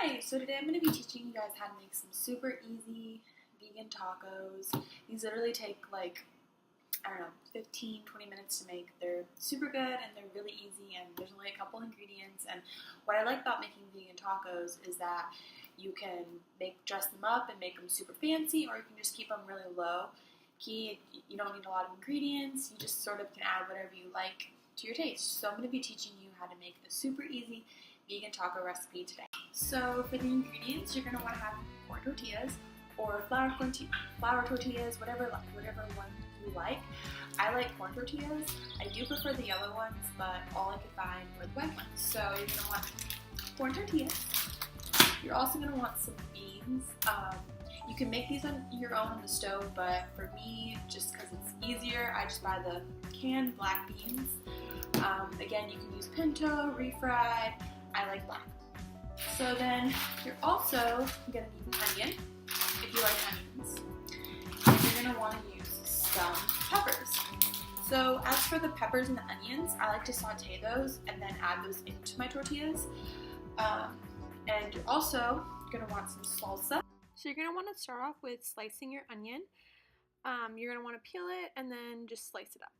Hi, so today I'm going to be teaching you guys how to make some super easy vegan tacos. These literally take like, 15, 20 minutes to make. They're super good and they're really easy and there's only a couple ingredients. And what I like about making vegan tacos is that you can dress them up and make them super fancy, or you can just keep them really low key. You don't need a lot of ingredients. You just sort of can add whatever you like to your taste. So I'm going to be teaching you how to make a super easy vegan taco recipe today. So for the ingredients, you're going to want to have corn tortillas or flour tortillas, whatever one you like. I like corn tortillas. I do prefer the yellow ones, but all I could find were the white ones. So you're going to want corn tortillas. You're also going to want some beans. You can make these on your own on the stove, but for me, just because it's easier, I just buy the canned black beans. Again, you can use pinto, refried. I like black. So then you're also going to need an onion, if you like onions. And you're going to want to use some peppers. So as for the peppers and the onions, I like to saute those and then add those into my tortillas. And you're also going to want some salsa. So you're going to want to start off with slicing your onion. You're going to want to peel it and then just slice it up.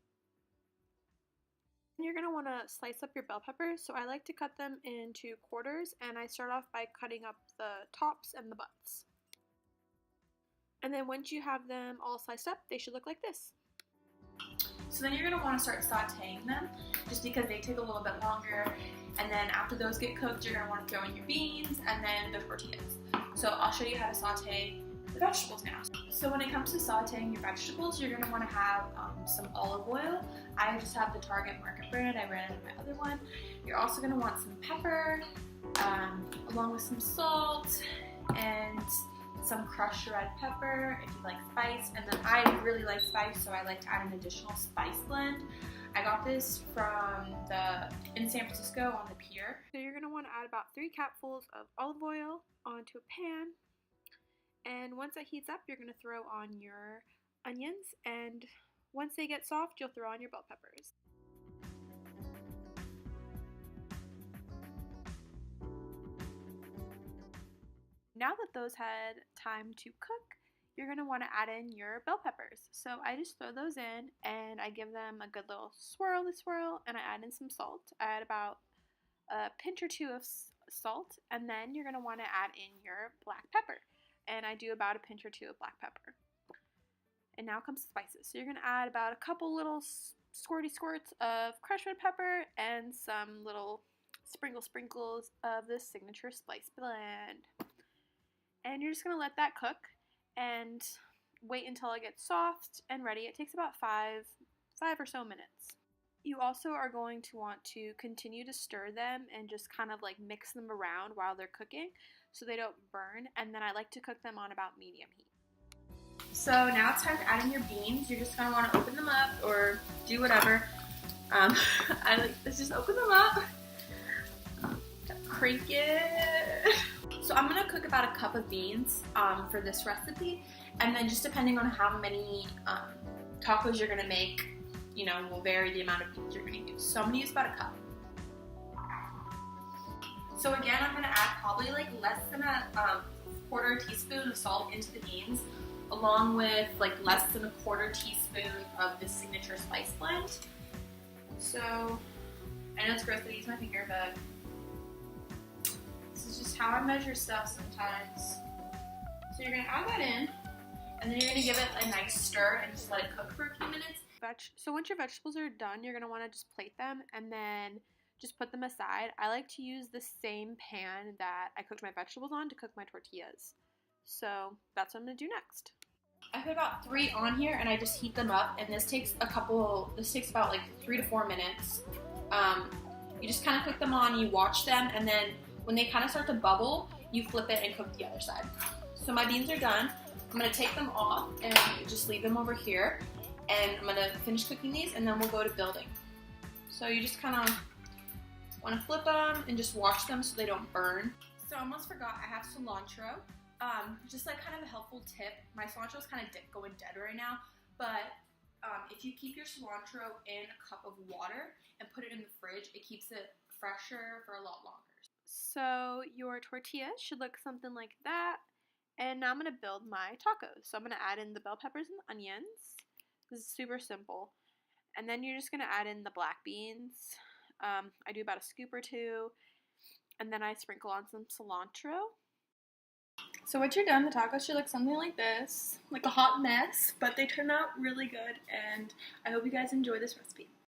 You're going to want to slice up your bell peppers. So I like to cut them into quarters, and I start off by cutting up the tops and the butts. And then once you have them all sliced up, they should look like this. So then you're going to want to start sauteing them, just because they take a little bit longer. And then after those get cooked, you're going to want to throw in your beans and then the tortillas. So I'll show you how to saute the vegetables now. So when it comes to sauteing your vegetables, you're going to want to have some olive oil. I just have the Target Market brand. I ran out of my other one. You're also going to want some pepper, along with some salt and some crushed red pepper if you like spice. And then I really like spice, so I like to add an additional spice blend. I got this in San Francisco on the pier. So you're going to want to add about 3 capfuls of olive oil onto a pan. And once that heats up, you're going to throw on your onions, and once they get soft, you'll throw on your bell peppers. Now that those had time to cook, you're going to want to add in your bell peppers. So I just throw those in and I give them a good little swirl, and I add in some salt. I add about a pinch or 2 of salt, and then you're going to want to add in your black pepper. And I do about a pinch or 2 of black pepper. And now comes the spices. So you're going to add about a couple little squirts of crushed red pepper and some little sprinkles of the signature spice blend. And you're just going to let that cook and wait until it gets soft and ready. It takes about 5 or so minutes. You also are going to want to continue to stir them and just kind of like mix them around while they're cooking so they don't burn. And then I like to cook them on about medium heat. So now it's time to add in your beans. You're just going to want to open them up or do whatever. Let's just open them up. Crank it. So I'm going to cook about a cup of beans for this recipe. And then just depending on how many tacos you're going to make, will vary the amount of beans you're going to use. So I'm going to use about a cup. So again, I'm going to add probably like less than a quarter teaspoon of salt into the beans, along with like less than a quarter teaspoon of the signature spice blend. So I know it's gross to use my finger, but this is just how I measure stuff sometimes. So you're going to add that in, and then you're going to give it a nice stir and just let it cook for a few minutes. So once your vegetables are done, you're going to want to just plate them and then just put them aside. I like to use the same pan that I cooked my vegetables on to cook my tortillas. So that's what I'm going to do next. I put about 3 on here and I just heat them up, and this takes about like 3 to 4 minutes. You just kind of cook them on, you watch them, and then when they kind of start to bubble, you flip it and cook the other side. So my beans are done. I'm going to take them off and just leave them over here. And I'm going to finish cooking these, and then we'll go to building. So you just kind of want to flip them and just watch them so they don't burn. So I almost forgot, I have cilantro. Just like kind of a helpful tip, my cilantro is kind of going dead right now, but if you keep your cilantro in a cup of water and put it in the fridge, it keeps it fresher for a lot longer. So your tortilla should look something like that. And now I'm going to build my tacos. So I'm going to add in the bell peppers and the onions. This is super simple. And then you're just going to add in the black beans. I do about a scoop or two. And then I sprinkle on some cilantro. So once you're done, the tacos should look something like this, like a hot mess, but they turn out really good, and I hope you guys enjoy this recipe.